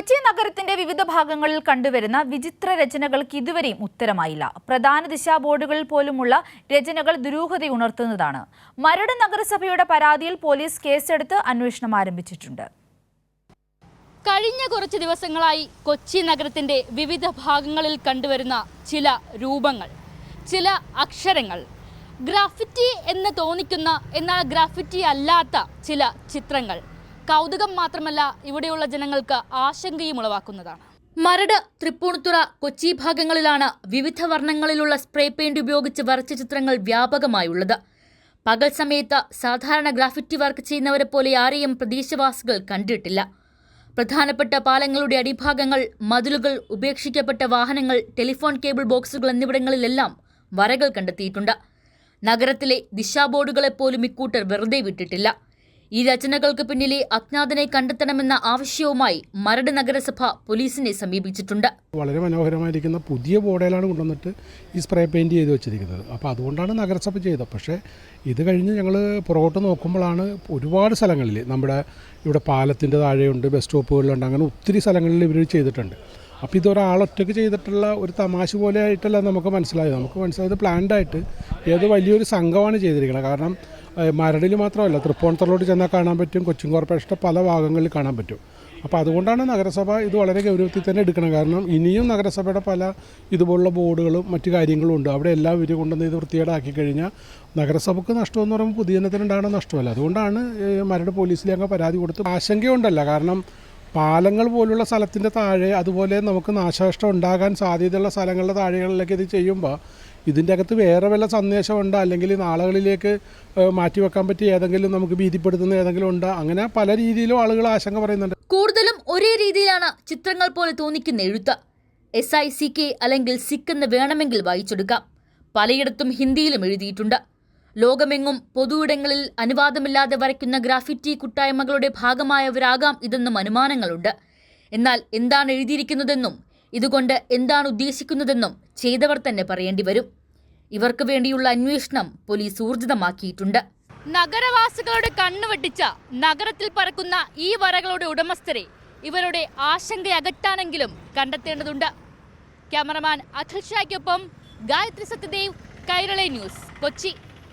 കൊച്ചി നഗരത്തിന്റെ വിവിധ ഭാഗങ്ങളിൽ കണ്ടുവരുന്ന വിചിത്ര രചനകൾക്ക് ഇതുവരെയും ഉത്തരമായില്ല. പ്രധാന ദിശാ ബോർഡുകളിൽ പോലുമുള്ള രചനകൾ ദുരൂഹതയുണർത്തുന്നതാണ്. മരട് നഗരസഭയുടെ പരാതിയിൽ പോലീസ് കേസെടുത്ത് അന്വേഷണം ആരംഭിച്ചിട്ടുണ്ട്. കഴിഞ്ഞ കുറച്ച് ദിവസങ്ങളായി കൊച്ചി നഗരത്തിന്റെ വിവിധ ഭാഗങ്ങളിൽ കണ്ടുവരുന്ന ചില രൂപങ്ങൾ, ചില അക്ഷരങ്ങൾ, ഗ്രാഫിറ്റി എന്ന് തോന്നിക്കുന്ന എന്നാൽ ഗ്രാഫിറ്റി അല്ലാത്ത ചില ചിത്രങ്ങൾ കൗതുകം മാത്രമല്ല ഇവിടെയുള്ള ജനങ്ങൾക്ക് ആശങ്കയും ഉളവാക്കുന്നതാണ്. മരട്, തൃപ്പൂണിത്തുറ, കൊച്ചി ഭാഗങ്ങളിലാണ് വിവിധ വർണ്ണങ്ങളിലുള്ള സ്പ്രേ പെയിന്റ് ഉപയോഗിച്ച് വരച്ച ചിത്രങ്ങൾ വ്യാപകമായുള്ളത്. പകൽ സമയത്ത് സാധാരണ ഗ്രാഫിറ്റി വർക്ക് ചെയ്യുന്നവരെ പോലെ ആരെയും പ്രദേശവാസികൾ കണ്ടിട്ടില്ല. പ്രധാനപ്പെട്ട പാലങ്ങളുടെ അടിഭാഗങ്ങൾ, മതിലുകൾ, ഉപേക്ഷിക്കപ്പെട്ട വാഹനങ്ങൾ, ടെലിഫോൺ കേബിൾ ബോക്സുകൾ എന്നിവിടങ്ങളിലെല്ലാം വരകൾ കണ്ടെത്തിയിട്ടുണ്ട്. നഗരത്തിലെ ദിശാബോർഡുകളെപ്പോലും ഇക്കൂട്ടർ വെറുതെ വിട്ടിട്ടില്ല. ഈ രചനകൾക്ക് പിന്നിലെ അജ്ഞാതനെ കണ്ടെത്തണമെന്ന ആവശ്യവുമായി മരട് നഗരസഭ പോലീസിനെ സമീപിച്ചിട്ടുണ്ട്. വളരെ മനോഹരമായിരിക്കുന്ന പുതിയ ബോർഡുകളാണ് കൊണ്ടുവന്നിട്ട് ഈ സ്പ്രേ പെയിന്റ് ചെയ്ത് വെച്ചിരിക്കുന്നത്. അപ്പോൾ അതുകൊണ്ടാണ് നഗരസഭ ചെയ്തത്. പക്ഷേ ഇത് കഴിഞ്ഞ് ഞങ്ങൾ പുറകോട്ട് നോക്കുമ്പോഴാണ് ഒരുപാട് സ്ഥലങ്ങളിൽ, നമ്മുടെ ഇവിടെ പാലത്തിൻ്റെ താഴെയുണ്ട്, ബസ് സ്റ്റോപ്പുകളിലുണ്ട്, അങ്ങനെ ഒത്തിരി സ്ഥലങ്ങളിൽ ഇവർ ചെയ്തിട്ടുണ്ട്. അപ്പോൾ ഇതൊരാളൊറ്റയ്ക്ക് ചെയ്തിട്ടുള്ള ഒരു തമാശ പോലെ ആയിട്ടല്ല നമുക്ക് മനസ്സിലായത്. നമുക്ക് മനസ്സിലായത് പ്ലാൻഡായിട്ട് ഏത് വലിയൊരു സംഘമാണ് ചെയ്തിരിക്കുന്നത്. കാരണം മരടിൽ മാത്രമല്ല, തൃപ്പൂണിത്തുറയിലോട്ട് ചെന്നാൽ കാണാൻ പറ്റും, കൊച്ചിൻ കോർപ്പറേഷൻ്റെ പല ഭാഗങ്ങളിൽ കാണാൻ പറ്റും. അപ്പോൾ അതുകൊണ്ടാണ് നഗരസഭ ഇത് വളരെ ഗൗരവത്തിൽ തന്നെ എടുക്കണം. കാരണം ഇനിയും നഗരസഭയുടെ പല ഇതുപോലുള്ള ബോർഡുകളും മറ്റു കാര്യങ്ങളും ഉണ്ട്. അവിടെ എല്ലാം ഇവർ കൊണ്ടുവന്ന് ഇത് വൃത്തികേടാക്കി കഴിഞ്ഞാൽ നഗരസഭയ്ക്ക് നഷ്ടമെന്ന് പറയുമ്പോൾ പൊതുജനത്തിനുണ്ടാകുന്ന നഷ്ടമല്ല. അതുകൊണ്ടാണ് മരട് പോലീസിൽ ഞങ്ങൾ പരാതി കൊടുത്ത്. ആശങ്കയുണ്ടല്ല, കാരണം പാലങ്ങൾ പോലുള്ള സ്ഥലത്തിൻ്റെ താഴെ, അതുപോലെ നമുക്ക് നാശനഷ്ടം ഉണ്ടാകാൻ സാധ്യതയുള്ള സ്ഥലങ്ങളുടെ താഴെകളിലേക്ക് ഇത് ചെയ്യുമ്പോൾ ഇതിൻ്റെ അകത്ത് വേറെ വല്ല സന്ദേശമുണ്ടോ, അല്ലെങ്കിൽ നാളുകളിലേക്ക് മാറ്റിവെക്കാൻ പറ്റിയ ഏതെങ്കിലും നമുക്ക് ഭീതിപ്പെടുത്തുന്ന ഏതെങ്കിലും ഉണ്ടോ, അങ്ങനെ പല രീതിയിലും ആളുകൾ ആശങ്ക പറയുന്നുണ്ട്. കൂടുതലും ഒരേ രീതിയിലാണ് ചിത്രങ്ങൾ പോലെ തോന്നിക്കുന്ന എഴുത്ത്. SICK അല്ലെങ്കിൽ സിക്ക് എന്ന് വേണമെങ്കിൽ വായിച്ചെടുക്കാം. പലയിടത്തും ഹിന്ദിയിലും എഴുതിയിട്ടുണ്ട്. ലോകമെങ്ങും പൊതുയിടങ്ങളിൽ അനുവാദമില്ലാതെ വരയ്ക്കുന്ന ഗ്രാഫിറ്റി കൂട്ടായ്മകളുടെ ഭാഗമായവരാകാം ഇതെന്നും അനുമാനങ്ങളുണ്ട്. എന്നാൽ എന്താണ് എഴുതിയിരിക്കുന്നതെന്നും ഇതുകൊണ്ട് എന്താണ് ഉദ്ദേശിക്കുന്നതെന്നും ചെയ്തവർ തന്നെ പറയേണ്ടി വരും. ഇവർക്ക് വേണ്ടിയുള്ള അന്വേഷണം പോലീസ് ഊർജിതമാക്കിയിട്ടുണ്ട്. നഗരവാസികളുടെ കണ്ണുവെട്ടിച്ച നഗരത്തിൽ പറക്കുന്ന ഈ വരകളുടെ ഉടമസ്ഥരെ ഇവരുടെ ആശങ്കയകറ്റാനെങ്കിലും കണ്ടെത്തേണ്ടതുണ്ട്. ക്യാമറമാൻ അഖിൽ ഷായ്ക്കൊപ്പം ഗായത്രി സത്യദേവ്, കൈരളി ന്യൂസ്, കൊച്ചി.